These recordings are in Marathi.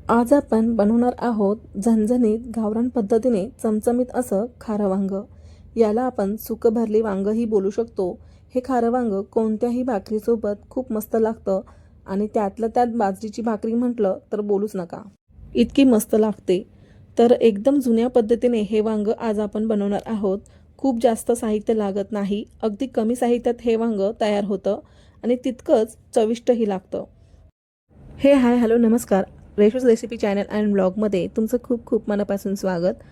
आज आपण बनवणार आहोत झणझणीत गावरान पद्धतीने चमचमीत असं खारं वांग। याला आपण सुकं भरली वांगही बोलू शकतो। हे खारं वांग कोणत्याही भाकरीसोबत खूप मस्त लागतं आणि त्यातल्या त्यात बाजरीची भाकरी म्हटलं तर बोलूच नका, इतकी मस्त लागते। तर एकदम जुन्या पद्धतीने हे वांग आज आपण बनवणार आहोत। खूप जास्त साहित्य लागत नाही, अगदी कमी साहित्यात हे वांग तयार होतं आणि तितकंच चविष्टही लागतं। हाय हॅलो नमस्कार, रेशूज रेसिपी चॅनल अँड ब्लॉगमध्ये तुमचं खूप खूप मनापासून स्वागत।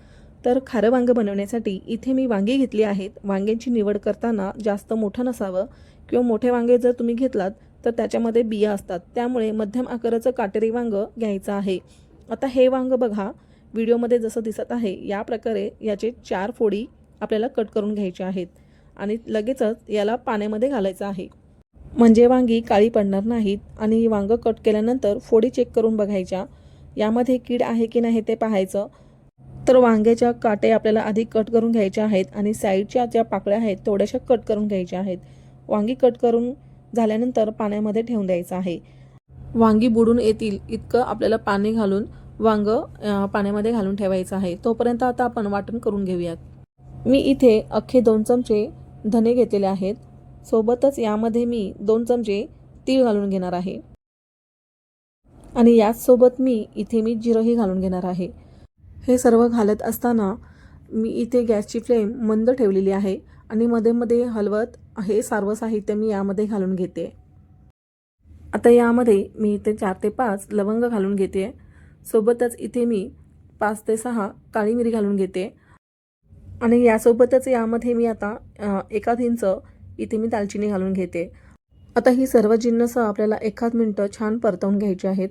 तर खारं वांगं बनवण्यासाठी इथे मी वांगी घेतली आहेत। वांग्यांची निवड करताना जास्त मोठं नसावं किंवा मोठे वांगे जर तुम्ही घेतलात तर त्याच्यामध्ये बिया असतात, त्यामुळे मध्यम आकाराचं काटेरी वांगं घ्यायचं आहे। आता हे वांगं बघा, व्हिडिओमध्ये जसं दिसत आहे या प्रकारे याचे 4 फोडी आपल्याला कट करून घ्यायचे आहेत आणि लगेचच याला पाण्यामध्ये घालायचं आहे, म्हणजे वांगी काळी पडणार नाहीत। आणि वांग कट केल्यानंतर फोडी चेक करून बघायच्या, यामध्ये कीड आहे की नाही ते पाहायचं। तर वांग्याच्या काटे आपल्याला आधी कट करून घ्यायचे आहेत आणि साईडच्या ज्या पाकळ्या आहेत थोड्याशा कट करून घ्यायच्या आहेत। वांगी कट करून झाल्यानंतर पाण्यामध्ये ठेवून द्यायचं आहे। वांगी बुडून येतील इतकं आपल्याला पाणी घालून वांग पाण्यामध्ये घालून ठेवायचं आहे। तोपर्यंत आता आपण वाटण करून घेऊयात। मी इथे अख्खे 2 चमचे धने घेतलेले आहेत, सोबतच यामध्ये मी 2 चमचे तीळ घालून घेणार आहे आणि याच सोबत मी इथे जिरंही घालून घेणार आहे। हे सर्व घालत असताना मी इथे गॅसची फ्लेम मंद ठेवलेली आहे आणि मध्ये मध्ये हलवत हे सर्व साहित्य मी यामध्ये घालून घेते। आता यामध्ये मी इथे 4 ते 5 लवंग घालून घेते, सोबतच इथे मी 5 ते 6 काळी मिरी घालून घेते आणि यासोबतच यामध्ये मी आता 1 इंच इथे मी दालचिनी घालून घेते। आता ही सर्व जिन्नस आपल्याला 1 मिनिट छान परतवून घ्यायचे आहेत।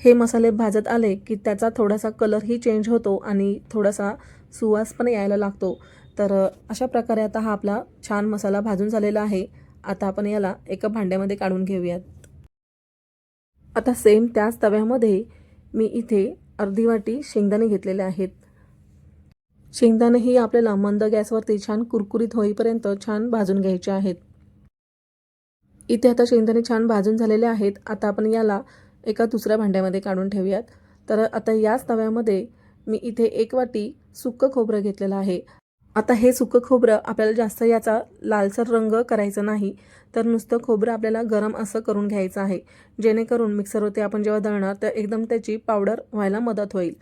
हे मसाले भाजत आले की त्याचा थोडासा कलरही चेंज होतो आणि थोडासा सुवास पण यायला लागतो। तर अशा प्रकारे आता हा आपला छान मसाला भाजून झालेला आहे। आता आपण याला एका भांड्यामध्ये काढून घेऊयात। आता सेम त्याच तव्यामध्ये मी इथे अर्धी वाटी शेंगदाणे घेतलेले आहेत। शेंगदाणेही आपल्याला मंद गॅसवरती छान कुरकुरीत होईपर्यंत छान भाजून घ्यायचे आहेत। इथे आता शेंगदाणे छान भाजून झालेले आहेत। आता आपण याला एका दुसऱ्या भांड्यामध्ये काढून ठेवूयात। तर आता याच तव्यामध्ये मी इथे 1 वाटी सुक्कं खोबरं घेतलेलं आहे। आता हे सुक्कं खोबरं आपल्याला जास्त याचा लालसर रंग करायचा नाही, तर नुसतं खोबरं आपल्याला गरम असं करून घ्यायचं आहे, जेणेकरून मिक्सरवरती आपण जेव्हा दळणार तर एकदम त्याची पावडर व्हायला मदत होईल।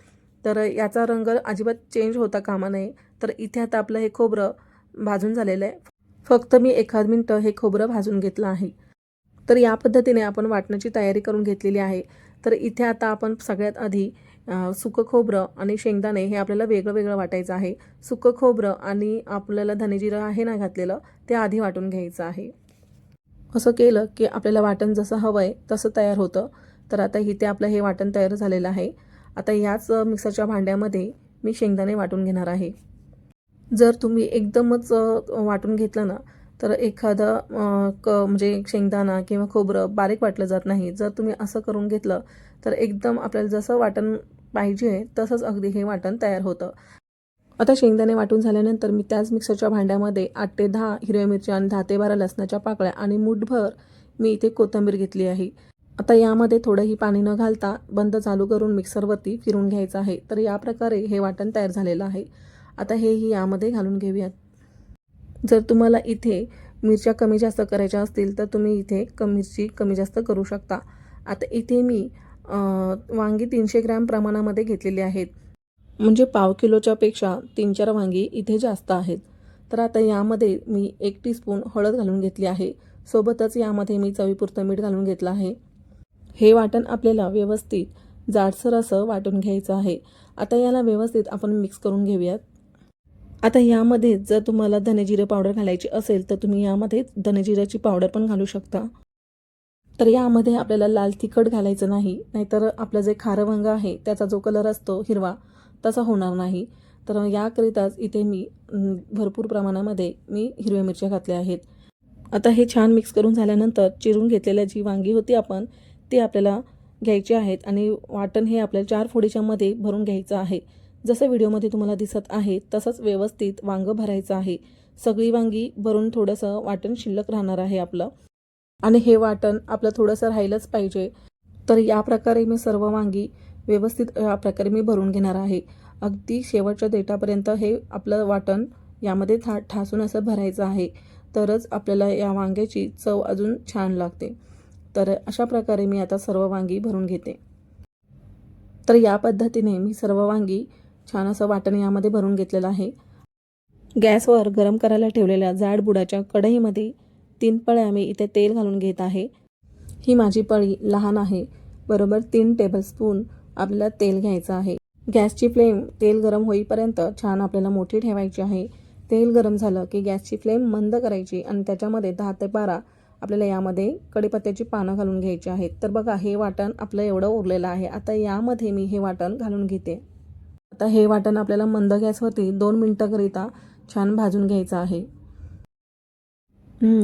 तर याचा रंग अजिबात चेंज होता कामा नये। तर इथे आता आपलं हे खोबरं भाजून झालेलं आहे। फक्त मी 1 मिनिट हे खोबरं भाजून घेतलं आहे। तर या पद्धतीने आपण वाटण्याची तयारी करून घेतलेली आहे। तर इथे आता आपण सगळ्यात आधी सुकं खोबरं आणि शेंगदाणे हे आपल्याला वेगळं वेगळं वाटायचं आहे। सुकं खोबरं आणि आपल्याला धने जिरं आहे ना घातलेलं, ते आधी वाटून घ्यायचं आहे। असं केलं की आपल्याला वाटण जसं हवं आहे तसं तयार होतं। तर आता इथे आपलं हे वाटण तयार झालेलं आहे। आता याच मिक्सरच्या भांड्यामध्ये मी शेंगदाणे वाटून घेणार आहे। जर तुम्ही एकदमच वाटून घेतलं ना तर एखादा म्हणजे शेंगदाणा किंवा खोबरं बारीक वाटलं जात नाही। जर तुम्ही असं करून घेतलं तर एकदम आपल्याला जसं वाटण पाहिजे तसंच अगदी हे वाटण तयार होतं। आता शेंगदाणे वाटून झाल्यानंतर मी त्याच मिक्सरच्या भांड्यामध्ये 8 ते 10 हिरव्या मिरच्या आणि 10 ते 12 लसणाच्या पाकळ्या आणि मूठभर मी इथे कोथिंबीर घेतली आहे। आता यामध्ये थोडंही पाणी न घालता बंद चालू करून मिक्सरवरती फिरून घ्यायचं आहे। तर या प्रकारे हे वाटण तयार झालेलं आहे। आता हेही यामध्ये घालून घेऊयात। जर तुम्हाला इथे मिरच्या कमी जास्त करायच्या असतील तर तुम्ही इथे मिरची कमी जास्त करू शकता। आता इथे मी वांगी 300 ग्रॅम प्रमाणामध्ये घेतलेली आहेत, म्हणजे पाव किलोच्या पेक्षा 3-4 वांगी इथे जास्त आहेत। तर आता यामध्ये मी 1 टीस्पून हळद घालून घेतली आहे, सोबतच यामध्ये मी चवीपुरतं मीठ घालून घेतलं आहे। हे वाटण आपल्याला व्यवस्थित जाडसर असं वाटून घ्यायचं आहे। आता याला व्यवस्थित आपण मिक्स करून घेऊयात। आता यामध्ये जर तुम्हाला धने जिरे पावडर घालायची असेल तर तुम्ही यामध्ये धने जिऱ्याची पावडर पण घालू शकता। तर यामध्ये आपल्याला लाल तिखट घालायचं नाही, नाहीतर आपलं जे खारं वांग आहे त्याचा जो कलर असतो हिरवा तसा होणार नाही। तर याकरिताच इथे मी भरपूर प्रमाणामध्ये मी हिरव्या मिरच्या घातल्या आहेत। आता हे छान मिक्स करून झाल्यानंतर चिरून घेतलेल्या जी वांगी होती आपण ती आपल्याला घ्यायची आहेत आणि वाटण हे आपल्याला 4 फोडीच्या मध्ये भरून घ्यायचं आहे। जसं व्हिडिओमध्ये तुम्हाला दिसत आहे तसंच व्यवस्थित वांग भरायचं आहे। सगळी वांगी भरून थोडंसं वाटण शिल्लक राहणार आहे आपलं, आणि हे वाटण आपलं थोडंसं राहिलंच पाहिजे। तर या प्रकारे मी सर्व वांगी व्यवस्थित या प्रकारे मी भरून घेणार आहे. अगदी शेवटच्या देठापर्यंत हे आपलं वाटण यामध्ये ठासून असं भरायचं आहे. तरच आपल्याला या वांग्याची चव अजून छान लागते. तर अशा प्रकारे मी आता सर्व वांगी भरून घेते. तर या पद्धतीने मी सर्व वांगी छान असं वाटण यामध्ये भरून घेतलेलं आहे. गॅसवर गरम करायला ठेवलेल्या जाड बुडाच्या कढईमध्ये 3 पळ्या मी इथे तेल घालून घेत आहे. ही माझी पळी लहान आहे. बरोबर 3 टेबलस्पून आपल्याला तेल घ्यायचं आहे. गॅसची फ्लेम तेल गरम होईपर्यंत छान आपल्याला मोठी ठेवायची आहे. तेल गरम झालं की गॅसची फ्लेम मंद करायची आणि त्याच्यामध्ये 10 ते 12 आपल्याला यामध्ये कढीपत्त्याची पानं घालून घ्यायची आहेत. तर बघा हे वाटण आपलं एवढं उरलेलं आहे. आता यामध्ये मी हे वाटण घालून घेते. आता हे वाटण आपल्याला मंद गॅसवरती 2 मिनिटाकरिता छान भाजून घ्यायचं आहे.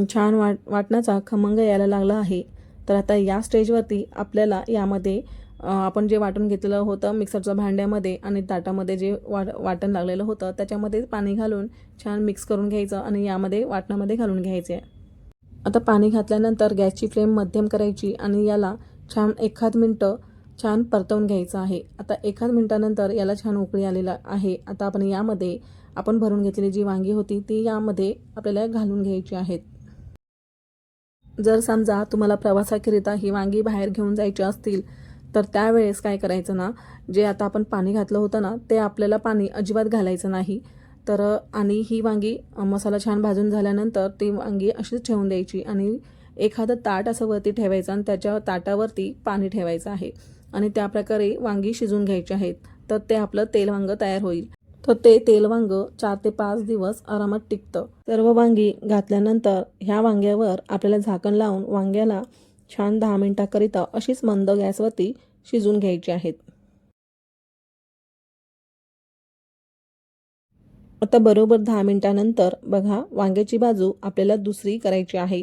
छान वाटणाचा खमंग यायला लागला आहे. तर आता या स्टेजवरती आपल्याला यामध्ये आपण जे वाटून घेतलेलं होतं मिक्सरच्या भांड्यामध्ये आणि ताटामध्ये जे वाटण लागलेलं होतं त्याच्यामध्ये पाणी घालून छान मिक्स करून घ्यायचं आणि यामध्ये वाटणामध्ये घालून घ्यायचे. आता पाणी घातल्यानंतर गॅसची फ्लेम मध्यम करायची आणि याला छान 1 मिनिटं छान परतवून घ्यायचं आहे. आता 1 मिनिटानंतर याला छान उकळी आलेला आहे. आता आपण यामध्ये आपण भरून घेतलेली जी वांगी होती ती यामध्ये आपल्याला घालून घ्यायची आहेत. जर समजा तुम्हाला प्रवासाकरिता ही वांगी बाहेर घेऊन जायची असतील तर त्यावेळेस काय करायचं ना, जे आता आपण पाणी घातलं होतं ना ते आपल्याला पाणी अजिबात घालायचं नाही. तर आणि ही वांगी मसाला छान भाजून झाल्यानंतर ती वांगी अशीच ठेवून द्यायची आणि एखादं ताट असं वरती ठेवायचं आणि त्याच्या ताटावरती पाणी ठेवायचं आहे आणि त्याप्रकारे वांगी शिजून घ्यायची आहेत. तर ते आपलं तेल वांग तयार होईल. तर ते तेल वांग 4 ते 5 दिवस आरामात टिकतं. सर्व वांगी घातल्यानंतर ह्या वांग्यावर आपल्याला झाकण लावून वांग्याला छान 10 मिनिटाकरिता अशीच मंद गॅसवरती शिजून घ्यायची आहेत. आता बरोबर 10 मिनिटानंतर बघा वांग्याची बाजू आपल्याला दुसरी करायची आहे.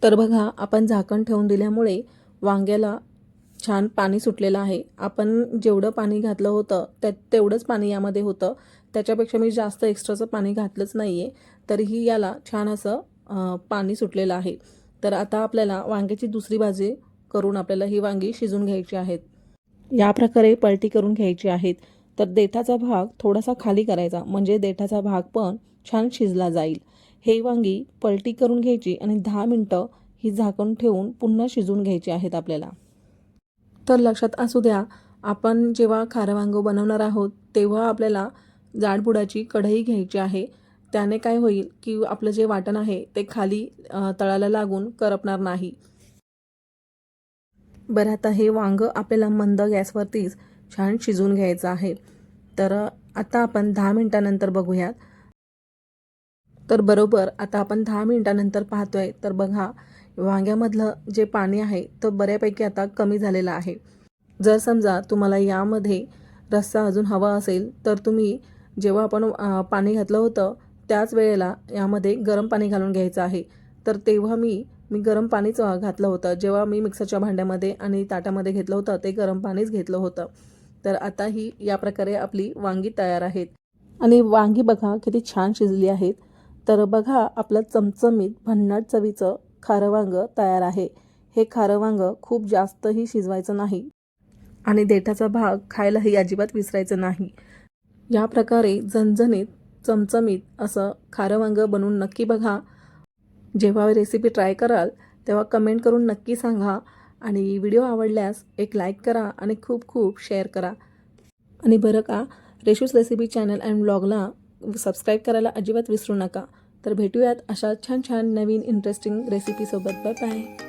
तर बघा आपण झाकण ठेवून दिल्यामुळे वांग्याला छान पाणी सुटलेलं आहे. आपण जेवढं पाणी घातलं होतं तेवढंच पाणी यामध्ये होतं. त्याच्यापेक्षा मी जास्त एक्स्ट्राचं पाणी घातलंच नाही आहे. तरीही याला छान असं पाणी सुटलेलं आहे. तर आता आपल्याला वांग्याची दुसरी बाजू करून आपल्याला ही वांगी शिजून घ्यायची आहेत. या प्रकारे पलटी करून घ्यायची आहेत. तर देठाचा भाग थोडासा खाली करायचा म्हणजे देठाचा भाग पण छान शिजला जाईल. हे वांगी पलटी करून घ्यायची आणि 10 मिनिटं ही झाकण ठेवून पुन्हा शिजवून घ्यायची आहेत आपल्याला. तर लक्षात असू द्या, आपण जेव्हा खारं वांगं बनवणार आहोत तेव्हा आपल्याला जाडबुडाची कढई घ्यायची आहे. त्याने काय होईल की आपलं जे वाटण आहे ते खाली तळाला लागून करपणार नाही. बरं आता हे वांगं आपल्याला मंद गॅसवरतीच छान शिजवून घ्यायचं आहे. तर आता आपण 10 मिनिटानंतर बघूयात. तर बरोबर आता आपण 10 मिनिटानंतर पाहतोय तर बघा वांग्यामधलं जे पाणी आहे तर बऱ्यापैकी आता कमी झालेलं आहे. जर समजा तुम्हाला यामध्ये रस्सा अजून हवा असेल तर तुम्ही जेव्हा आपण पाणी घातलं होतं त्याच वेळेला यामध्ये गरम पाणी घालून घ्यायचं आहे. तर तेव्हा मी गरम पाणीच घातलं होतं. जेव्हा मी मिक्सरच्या भांड्यामध्ये आणि ताटामध्ये घेतलं होतं ते गरम पाणीच घेतलं होतं. तर आता ही या प्रकारे आपली वांगी तयार आहेत आणि वांगी बघा किती छान शिजली आहेत. तर बघा आपलं चमचमीत भन्नाट चवीचं खारं वांगं तयार आहे. हे खारं वांगं खूप जास्तही शिजवायचं नाही आणि देठाचा भाग खायलाही अजिबात विसरायचं नाही. या प्रकारे झणझणीत चमचमीत असं खारं वांगं बनवून नक्की बघा. जेव्हा रेसिपी ट्राय कराल तेव्हा कमेंट करून नक्की सांगा आणि व्हिडिओ आवडल्यास एक लाईक करा आणि खूप खूप शेअर करा. आणि बरं का, रेशूज रेसिपी चॅनल अँड व्लॉगला सबस्क्राईब करायला अजिबात विसरू नका. तर भेटूयात अशा छान छान नवीन इंटरेस्टिंग रेसिपीसोबत. Bye bye.